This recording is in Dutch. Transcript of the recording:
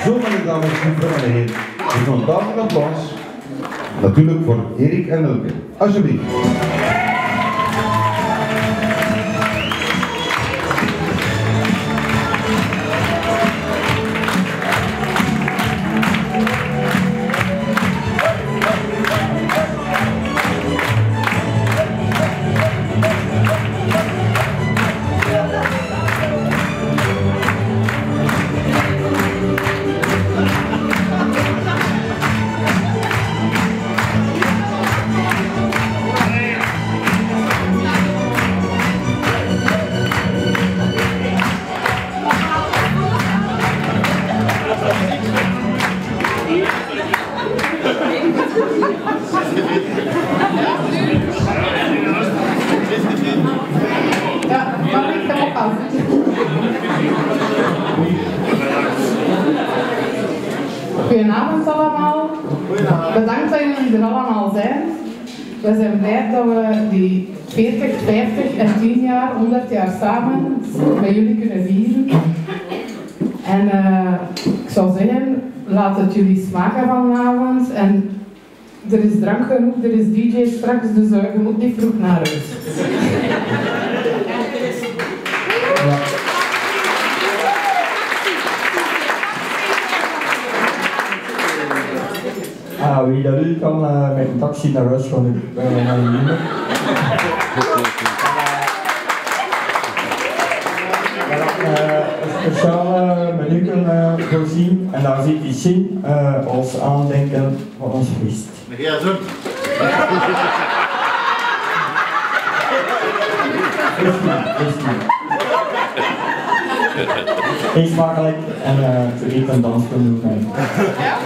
Zo, mijn dames en heren. Dus een tafel applaus. Natuurlijk voor Erik en Elke. Alsjeblieft. Goedenavond allemaal. Bedankt dat jullie er allemaal zijn. We zijn blij dat we die 40, 50 en 10 jaar, 100 jaar samen met jullie kunnen vieren. En ik zou zeggen, laat het jullie smaken vanavond. En er is drank genoeg, er is DJ straks, dus je moet niet vroeg naar huis. Wie dat wil kan met een taxi naar huis gaan naar de nummer. Een speciale menu kunnen voorzien en daar zit die zin als aandenken van ons feest. Ja, zo. Eet smakelijk en vergeet een dans te doen. Ja?